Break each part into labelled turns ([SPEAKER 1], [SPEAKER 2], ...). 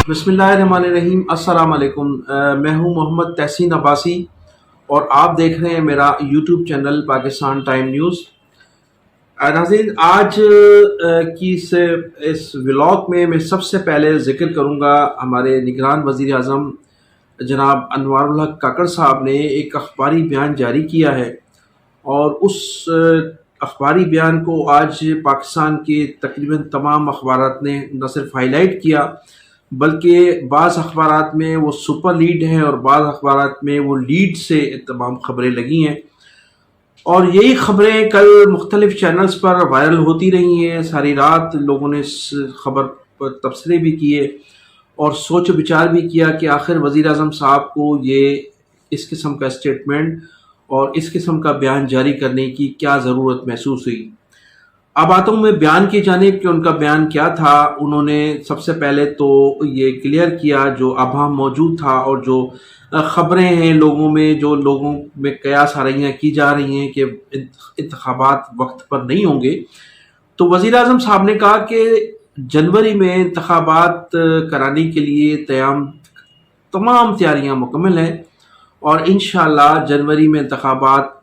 [SPEAKER 1] بسم اللہ الرحمن الرحیم۔ السلام علیکم۔ میں ہوں محمد تحسین عباسی اور آپ دیکھ رہے ہیں میرا YouTube channel Pakistan time news. ناظرین، آج کی اس ولاگ میں سب سے پہلے ذکر کروں گا ہمارے نگران وزیر اعظم جناب انوار الحق کاکڑ صاحب نے ایک اخباری بیان جاری کیا ہے، اور اس اخباری بیان کو آج پاکستان کے تقریباً تمام اخبارات نے نہ صرف ہائی لائٹ کیا بلکہ بعض اخبارات میں وہ سپر لیڈ ہیں اور بعض اخبارات میں وہ لیڈ سے تمام خبریں لگی ہیں، اور یہی خبریں کل مختلف چینلز پر وائرل ہوتی رہی ہیں۔ ساری رات لوگوں نے اس خبر پر تبصرے بھی کیے اور سوچ و بچار بھی کیا کہ آخر وزیر اعظم صاحب کو یہ اس قسم کا اسٹیٹمنٹ اور اس قسم کا بیان جاری کرنے کی کیا ضرورت محسوس ہوئی۔ اب آتا ہوں میں بیان کی جانب کہ ان کا بیان کیا تھا۔ انہوں نے سب سے پہلے تو یہ کلیئر کیا جو ابہام موجود تھا اور جو خبریں ہیں لوگوں میں قیاس آرائیاں کی جا رہی ہیں کہ انتخابات وقت پر نہیں ہوں گے، تو وزیر اعظم صاحب نے کہا کہ جنوری میں انتخابات کرانے کے لیے تمام تیاریاں مکمل ہیں، اور انشاءاللہ جنوری میں انتخابات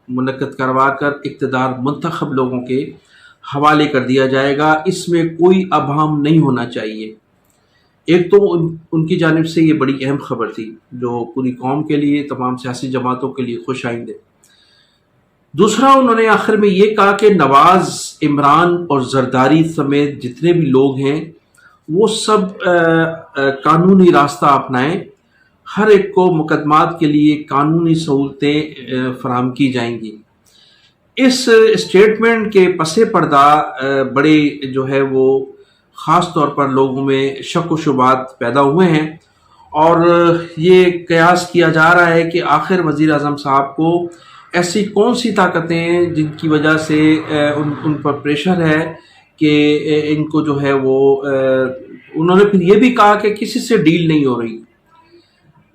[SPEAKER 1] منعقد کروا کر اقتدار منتخب لوگوں کے حوالے کر دیا جائے گا۔ اس میں کوئی ابہام نہیں ہونا چاہیے۔ ایک تو ان کی جانب سے یہ بڑی اہم خبر تھی جو پوری قوم کے لیے، تمام سیاسی جماعتوں کے لیے خوش آئند ہے۔ دوسرا، انہوں نے آخر میں یہ کہا کہ نواز، عمران اور زرداری سمیت جتنے بھی لوگ ہیں وہ سب قانونی راستہ اپنائیں، ہر ایک کو مقدمات کے لیے قانونی سہولتیں فراہم کی جائیں گی۔ اس اسٹیٹمنٹ کے پس پردہ بڑے جو ہے وہ خاص طور پر لوگوں میں شک و شبہات پیدا ہوئے ہیں، اور یہ قیاس کیا جا رہا ہے کہ آخر وزیر اعظم صاحب کو ایسی کون سی طاقتیں ہیں جن کی وجہ سے ان پر پریشر ہے کہ ان کو جو ہے وہ انہوں نے پھر یہ بھی کہا کہ کسی سے ڈیل نہیں ہو رہی،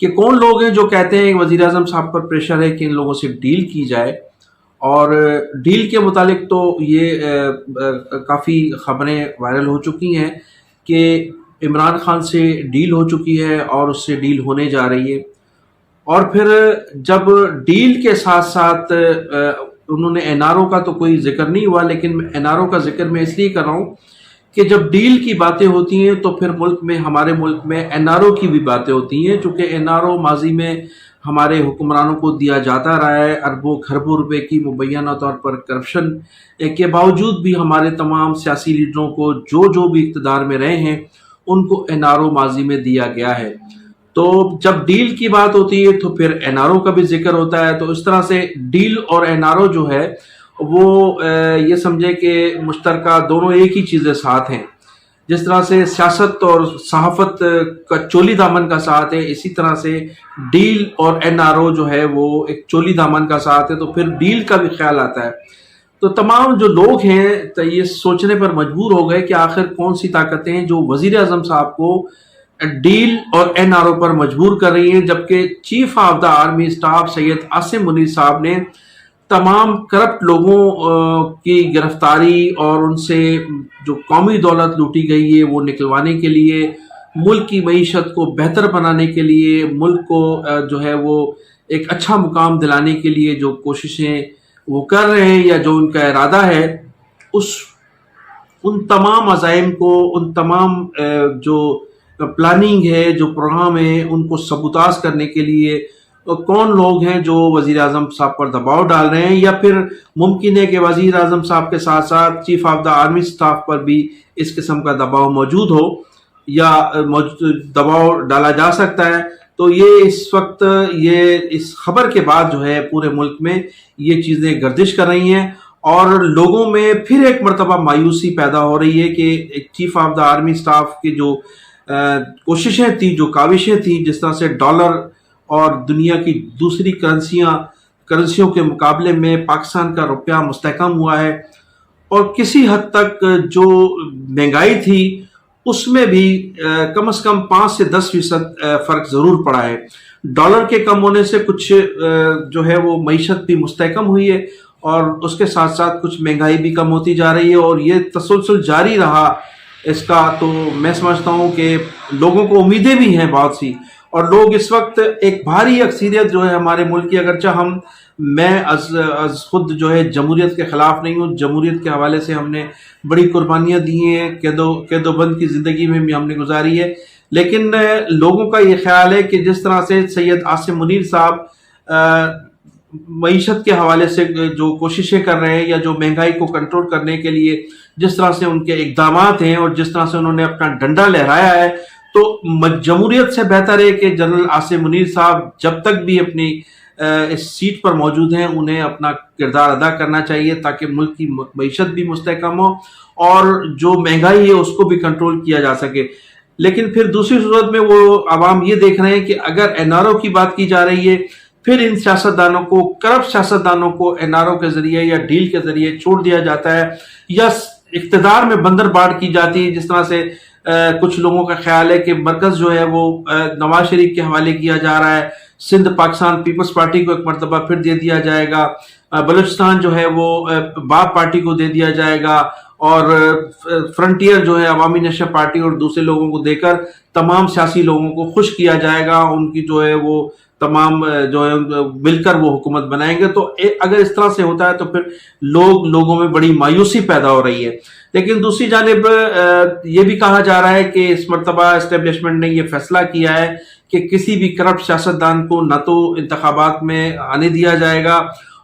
[SPEAKER 1] کہ کون لوگ ہیں جو کہتے ہیں وزیر اعظم صاحب پر پریشر ہے کہ ان لوگوں سے ڈیل کی جائے۔ اور ڈیل کے متعلق تو یہ کافی خبریں وائرل ہو چکی ہیں کہ عمران خان سے ڈیل ہو چکی ہے اور اس سے ڈیل ہونے جا رہی ہے، اور پھر جب ڈیل کے ساتھ ساتھ انہوں نے این آر او کا تو کوئی ذکر نہیں ہوا، لیکن این آر او کا ذکر میں اس لیے کر رہا ہوں کہ جب ڈیل کی باتیں ہوتی ہیں تو پھر ہمارے ملک میں این آر او کی بھی باتیں ہوتی ہیں، چونکہ این آر او ماضی میں ہمارے حکمرانوں کو دیا جاتا رہا ہے، اربوں خربوں روپے کی مبینہ طور پر کرپشن کے باوجود بھی ہمارے تمام سیاسی لیڈروں کو جو بھی اقتدار میں رہے ہیں ان کو این آر او ماضی میں دیا گیا ہے۔ تو جب ڈیل کی بات ہوتی ہے تو پھر این آر او کا بھی ذکر ہوتا ہے، تو اس طرح سے ڈیل اور این آر او جو ہے وہ یہ سمجھے کہ مشترکہ دونوں ایک ہی چیزیں ساتھ ہیں۔ جس طرح سے سیاست اور صحافت کا چولی دامن کا ساتھ ہے، اسی طرح سے ڈیل اور این آر او جو ہے وہ ایک چولی دامن کا ساتھ ہے، تو پھر ڈیل کا بھی خیال آتا ہے۔ تو تمام جو لوگ ہیں تو یہ سوچنے پر مجبور ہو گئے کہ آخر کون سی طاقتیں ہیں جو وزیر اعظم صاحب کو ڈیل اور این آر او پر مجبور کر رہی ہیں، جبکہ chief of the army staff Syed Asim Munir صاحب نے تمام کرپٹ لوگوں کی گرفتاری اور ان سے جو قومی دولت لوٹی گئی ہے وہ نکلوانے کے لیے، ملک کی معیشت کو بہتر بنانے کے لیے، ملک کو جو ہے وہ ایک اچھا مقام دلانے کے لیے جو کوششیں وہ کر رہے ہیں یا جو ان کا ارادہ ہے، ان تمام عزائم کو، ان تمام جو پلاننگ ہے، جو پروگرام ہے، ان کو سبوتاژ کرنے کے لیے کون لوگ ہیں جو وزیر اعظم صاحب پر دباؤ ڈال رہے ہیں، یا پھر ممکن ہے کہ وزیر اعظم صاحب کے ساتھ ساتھ chief of the army staff پر بھی اس قسم کا دباؤ موجود ہو یا دباؤ ڈالا جا سکتا ہے۔ تو یہ اس وقت اس خبر کے بعد جو ہے پورے ملک میں یہ چیزیں گردش کر رہی ہیں، اور لوگوں میں پھر ایک مرتبہ مایوسی پیدا ہو رہی ہے کہ ایک chief of the army staff کی جو کوششیں تھیں، جو کاوشیں تھیں، جس طرح سے ڈالر اور دنیا کی دوسری کرنسیوں کے مقابلے میں پاکستان کا روپیہ مستحکم ہوا ہے، اور کسی حد تک جو مہنگائی تھی اس میں بھی کم از کم 5 سے 10% فرق ضرور پڑا ہے۔ ڈالر کے کم ہونے سے کچھ جو ہے وہ معیشت بھی مستحکم ہوئی ہے، اور اس کے ساتھ ساتھ کچھ مہنگائی بھی کم ہوتی جا رہی ہے، اور یہ تسلسل جاری رہا اس کا، تو میں سمجھتا ہوں کہ لوگوں کو امیدیں بھی ہیں بہت سی، اور لوگ اس وقت ایک بھاری اکثریت جو ہے ہمارے ملک کی، اگرچہ میں از خود جو ہے جمہوریت کے خلاف نہیں ہوں، جمہوریت کے حوالے سے ہم نے بڑی قربانیاں دی ہیں، قید و بند کی زندگی میں بھی ہم نے گزاری ہے، لیکن لوگوں کا یہ خیال ہے کہ جس طرح سے سید عاصم منیر صاحب معیشت کے حوالے سے جو کوششیں کر رہے ہیں، یا جو مہنگائی کو کنٹرول کرنے کے لیے جس طرح سے ان کے اقدامات ہیں اور جس طرح سے انہوں نے اپنا ڈنڈا لہرایا ہے، تو جمہوریت سے بہتر ہے کہ جنرل عاصم منیر صاحب جب تک بھی اپنی اس سیٹ پر موجود ہیں انہیں اپنا کردار ادا کرنا چاہیے، تاکہ ملک کی معیشت بھی مستحکم ہو اور جو مہنگائی ہے اس کو بھی کنٹرول کیا جا سکے۔ لیکن پھر دوسری صورت میں وہ عوام یہ دیکھ رہے ہیں کہ اگر این آر او کی بات کی جا رہی ہے، پھر ان سیاستدانوں کو، کرپٹ سیاستدانوں کو این آر او کے ذریعے یا ڈیل کے ذریعے چھوڑ دیا جاتا ہے، یا اقتدار میں بندر باڑ کی جاتی ہے، جس طرح سے کچھ لوگوں کا خیال ہے کہ مرکز جو ہے وہ نواز شریف کے حوالے کیا جا رہا ہے، سندھ پاکستان پیپلز پارٹی کو ایک مرتبہ پھر دے دیا جائے گا، بلوچستان جو ہے وہ باب پارٹی کو دے دیا جائے گا، اور فرنٹیئر جو ہے عوامی نشہ پارٹی اور دوسرے لوگوں کو دے کر تمام سیاسی لوگوں کو خوش کیا جائے گا، ان کی جو ہے وہ تمام جو ہے مل کر وہ حکومت بنائیں گے۔ تو اگر اس طرح سے ہوتا ہے تو پھر لوگوں میں بڑی مایوسی پیدا ہو رہی ہے۔ لیکن دوسری جانب یہ بھی کہا جا رہا ہے کہ اس مرتبہ اسٹیبلشمنٹ نے یہ فیصلہ کیا ہے کہ کسی بھی کرپٹ سیاستدان کو نہ تو انتخابات میں آنے دیا جائے گا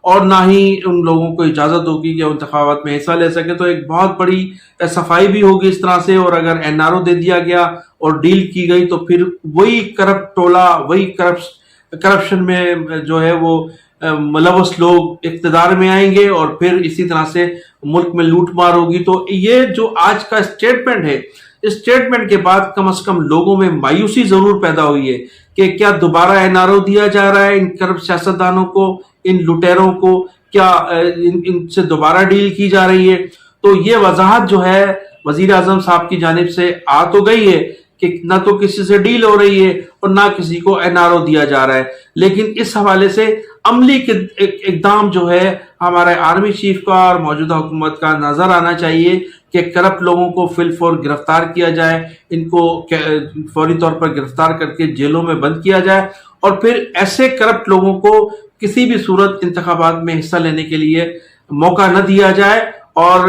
[SPEAKER 1] اور نہ ہی ان لوگوں کو اجازت ہوگی کہ انتخابات میں حصہ لے سکے۔ تو ایک بہت بڑی صفائی بھی ہوگی اس طرح سے، اور اگر این آر او دے دیا گیا اور ڈیل کی گئی تو پھر وہی کرپٹ ٹولہ، وہی کرپشن میں جو ہے وہ ملوث لوگ اقتدار میں آئیں گے، اور پھر اسی طرح سے ملک میں لوٹ مار ہوگی۔ تو یہ جو آج کا اسٹیٹمنٹ ہے، اس اسٹیٹمنٹ کے بعد کم از کم لوگوں میں مایوسی ضرور پیدا ہوئی ہے کہ کیا دوبارہ این آر او دیا جا رہا ہے ان کرپٹ سیاستدانوں کو، ان لٹیروں کو، کیا ان سے دوبارہ ڈیل کی جا رہی ہے؟ تو یہ وضاحت جو ہے وزیر اعظم صاحب کی جانب سے آ تو گئی ہے کہ نہ تو کسی سے ڈیل ہو رہی ہے اور نہ کسی کو این آر او دیا جا رہا ہے، لیکن اس حوالے سے عملی اقدام جو ہے ہمارے آرمی چیف کا اور موجودہ حکومت کا نظر آنا چاہیے کہ کرپٹ لوگوں کو فی الفور گرفتار کیا جائے، ان کو فوری طور پر گرفتار کر کے جیلوں میں بند کیا جائے، اور پھر ایسے کرپٹ لوگوں کو کسی بھی صورت انتخابات میں حصہ لینے کے لیے موقع نہ دیا جائے، اور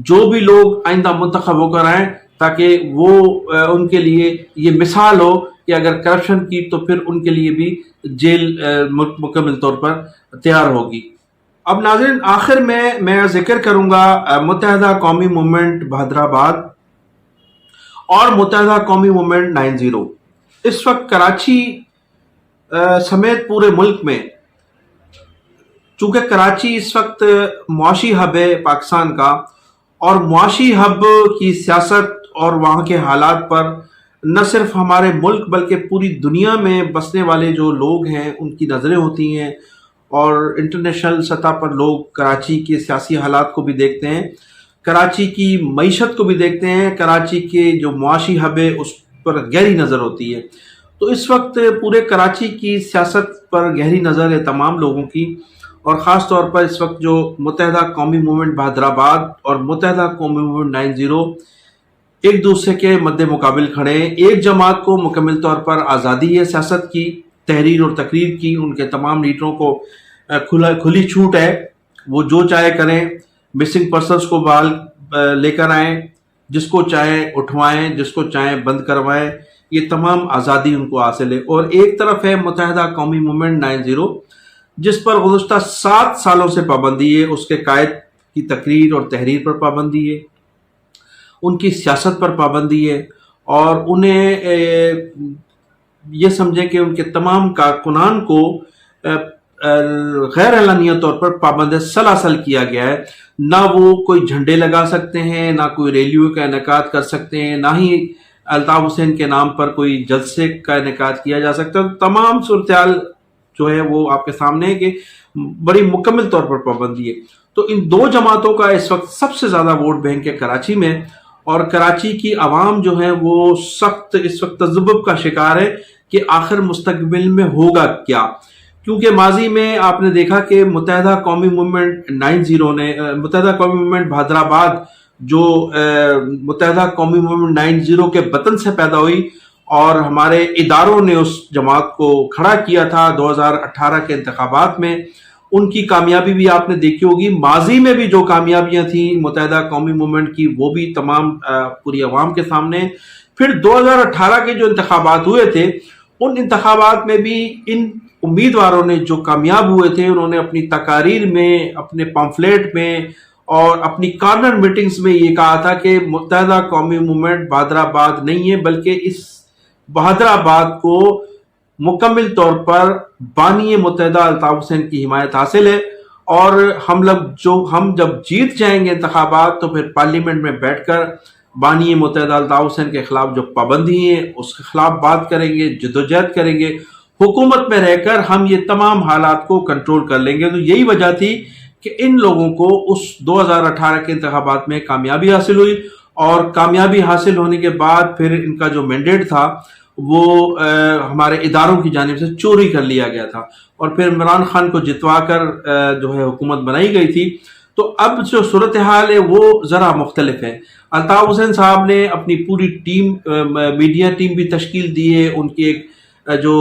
[SPEAKER 1] جو بھی لوگ آئندہ منتخب ہو کر آئیں تاکہ وہ ان کے لیے یہ مثال ہو کہ اگر کرپشن کی تو پھر ان کے لیے بھی جیل مکمل طور پر تیار ہوگی۔ اب ناظرین، آخر میں ذکر کروں گا متحدہ قومی موومنٹ بہادر آباد اور متحدہ قومی موومنٹ 90۔ اس وقت کراچی سمیت پورے ملک میں، چونکہ کراچی اس وقت معاشی ہب ہے پاکستان کا، اور معاشی ہب کی سیاست اور وہاں کے حالات پر نہ صرف ہمارے ملک بلکہ پوری دنیا میں بسنے والے جو لوگ ہیں ان کی نظریں ہوتی ہیں، اور انٹرنیشنل سطح پر لوگ کراچی کے سیاسی حالات کو بھی دیکھتے ہیں، کراچی کی معیشت کو بھی دیکھتے ہیں، کراچی کے جو معاشی ہب ہے اس پر گہری نظر ہوتی ہے۔ تو اس وقت پورے کراچی کی سیاست پر گہری نظر ہے تمام لوگوں کی، اور خاص طور پر اس وقت جو متحدہ قومی موومنٹ بہادر آباد اور متحدہ قومی موومنٹ 90 ایک دوسرے کے مد مقابل کھڑے ہیں۔ ایک جماعت کو مکمل طور پر آزادی ہے سیاست کی، تحریر اور تقریر کی، ان کے تمام لیڈروں کو کھلی چھوٹ ہے، وہ جو چاہے کریں، مسنگ پرسنس کو بحال لے کر آئیں، جس کو چاہیں اٹھوائیں، جس کو چاہیں بند کروائیں، یہ تمام آزادی ان کو حاصل ہے۔ اور ایک طرف ہے متحدہ قومی موومنٹ 90 جس پر گزشتہ 7 سالوں سے پابندی ہے، اس کے قائد کی تقریر اور تحریر پر پابندی ہے، ان کی سیاست پر پابندی ہے، اور انہیں یہ سمجھیں کہ ان کے تمام کارکنان کو غیر اعلانیہ طور پر پابند سلاسل کیا گیا ہے۔ نہ وہ کوئی جھنڈے لگا سکتے ہیں، نہ کوئی ریلیوں کا انعقاد کر سکتے ہیں، نہ ہی الطاف حسین کے نام پر کوئی جلسے کا انعقاد کیا جا سکتا ہے۔ تمام صورتحال جو ہے وہ آپ کے سامنے ہے کہ بڑی مکمل طور پر پابندی ہے۔ تو ان دو جماعتوں کا اس وقت سب سے زیادہ ووٹ بینک ہے کراچی میں، اور کراچی کی عوام جو ہے وہ سخت اس وقت تذبذب کا شکار ہے کہ آخر مستقبل میں ہوگا کیا، کیونکہ ماضی میں آپ نے دیکھا کہ متحدہ قومی موومنٹ 90 نے، متحدہ قومی موومنٹ بہادر آباد جو متحدہ قومی موومنٹ 90 کے بطن سے پیدا ہوئی، اور ہمارے اداروں نے اس جماعت کو کھڑا کیا تھا 2018 کے انتخابات میں۔ ان کی کامیابی بھی آپ نے دیکھی ہوگی، ماضی میں بھی جو کامیابیاں تھیں متحدہ قومی موومنٹ کی وہ بھی تمام پوری عوام کے سامنے۔ پھر 2018 کے جو انتخابات ہوئے تھے، ان انتخابات میں بھی ان امیدواروں نے جو کامیاب ہوئے تھے، انہوں نے اپنی تقاریر میں، اپنے پمفلیٹ میں اور اپنی کارنر میٹنگز میں یہ کہا تھا کہ متحدہ قومی موومنٹ بہادر آباد نہیں ہے، بلکہ اس بہادر آباد کو مکمل طور پر بانی متحدہ الطاف حسین کی حمایت حاصل ہے، اور ہم جب جیت جائیں گے انتخابات تو پھر پارلیمنٹ میں بیٹھ کر بانی متحدہ الطاف حسین کے خلاف جو پابندی ہے اس کے خلاف بات کریں گے، جدوجہد کریں گے، حکومت میں رہ کر ہم یہ تمام حالات کو کنٹرول کر لیں گے۔ تو یہی وجہ تھی کہ ان لوگوں کو اس 2018 کے انتخابات میں کامیابی حاصل ہوئی، اور کامیابی حاصل ہونے کے بعد پھر ان کا جو مینڈیٹ تھا وہ ہمارے اداروں کی جانب سے چوری کر لیا گیا تھا، اور پھر عمران خان کو جتوا کر جو ہے حکومت بنائی گئی تھی۔ تو اب جو صورتحال ہے وہ ذرا مختلف ہے۔ الطاف حسین صاحب نے اپنی پوری ٹیم، میڈیا ٹیم بھی تشکیل دی ہے، ان کی ایک جو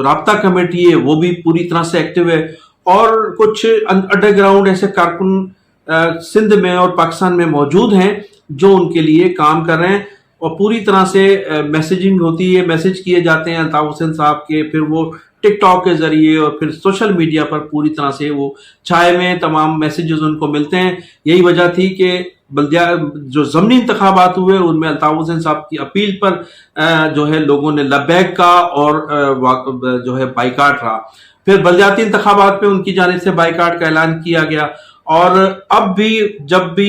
[SPEAKER 1] رابطہ کمیٹی ہے وہ بھی پوری طرح سے ایکٹیو ہے، اور کچھ انڈر گراؤنڈ ایسے کارکن سندھ میں اور پاکستان میں موجود ہیں جو ان کے لیے کام کر رہے ہیں، اور پوری طرح سے میسیجنگ ہوتی ہے، میسج کیے جاتے ہیں الطاف حسین صاحب کے، پھر وہ ٹک ٹاک کے ذریعے اور پھر سوشل میڈیا پر پوری طرح سے وہ چھائے میں تمام میسیجز ان کو ملتے ہیں۔ یہی وجہ تھی کہ جو ضمنی انتخابات ہوئے ان میں الطاف حسین صاحب کی اپیل پر جو ہے لوگوں نے لبیک کا اور جو ہے بائیکاٹ رہا۔ پھر بلدیاتی انتخابات میں ان کی جانب سے بائیکاٹ کا اعلان کیا گیا، اور اب بھی جب بھی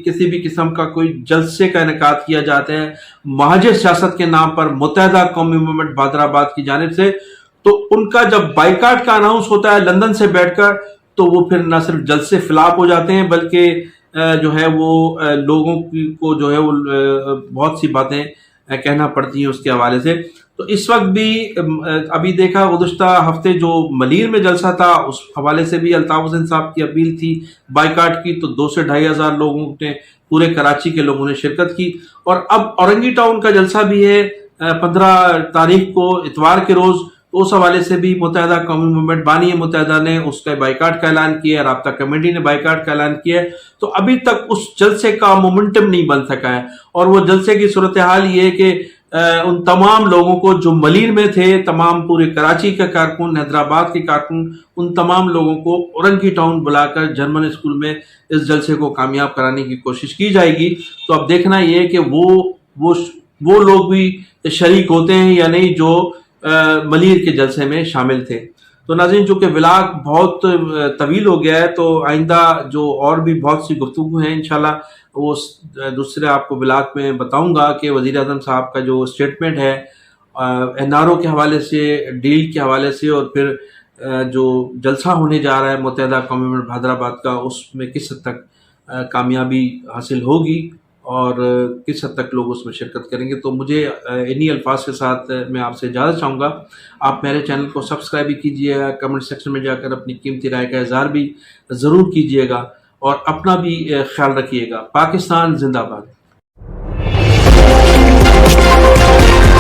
[SPEAKER 1] کسی بھی قسم کا کوئی جلسے کا انعقاد کیا جاتا ہے مہاجر سیاست کے نام پر متحدہ قومی موومنٹ بہادر آباد کی جانب سے، تو ان کا جب بائیکاٹ کا اناؤنس ہوتا ہے لندن سے بیٹھ کر، تو وہ پھر نہ صرف جلسے فلاپ ہو جاتے ہیں بلکہ جو ہے وہ لوگوں کو جو ہے وہ بہت سی باتیں کہنا پڑتی ہیں اس کے حوالے سے۔ تو اس وقت بھی ابھی دیکھا گزشتہ ہفتے جو ملیر میں جلسہ تھا اس حوالے سے بھی الطاف حسین صاحب کی اپیل تھی بائیکاٹ کی، تو 2 سے 2,500 لوگوں نے، پورے کراچی کے لوگوں نے شرکت کی۔ اور اب اورنگی ٹاؤن کا جلسہ بھی ہے 15 تاریخ کو اتوار کے روز، تو اس حوالے سے بھی متحدہ قومی موومنٹ بانی متحدہ نے اس کا بائیکاٹ کا اعلان کیا ہے، رابطہ کمیٹی نے بائیکاٹ کا اعلان کیا ہے۔ تو ابھی تک اس جلسے کا مومنٹم نہیں بن سکا ہے، اور وہ جلسے کی صورتحال یہ ہے کہ ان تمام لوگوں کو جو ملیر میں تھے، تمام پورے کراچی کے کارکن، حیدرآباد کے کارکن، ان تمام لوگوں کو اورنگی ٹاؤن بلا کر جرمن اسکول میں اس جلسے کو کامیاب کرانے کی کوشش کی جائے گی۔ تو اب دیکھنا یہ ہے کہ وہ لوگ بھی شریک ہوتے ہیں یا نہیں جو ملیر کے جلسے میں شامل تھے۔ تو ناظرین، چونکہ ولاگ بہت طویل ہو گیا ہے تو آئندہ جو اور بھی بہت سی گفتگو ہیں انشاءاللہ وہ دوسرے آپ کو ولاگ میں بتاؤں گا کہ وزیر اعظم صاحب کا جو اسٹیٹمنٹ ہے این آر او کے حوالے سے، ڈیل کے حوالے سے، اور پھر جو جلسہ ہونے جا رہا ہے متحدہ قومی موومنٹ بہادر آباد کا، اس میں کس حد تک کامیابی حاصل ہوگی اور کس حد تک لوگ اس میں شرکت کریں گے۔ تو مجھے انہی الفاظ کے ساتھ میں آپ سے اجازت چاہوں گا۔ آپ میرے چینل کو سبسکرائب بھی کیجیے گا، کمنٹ سیکشن میں جا کر اپنی قیمتی رائے کا اظہار بھی ضرور کیجیے گا، اور اپنا بھی خیال رکھیے گا۔ پاکستان زندہ باد۔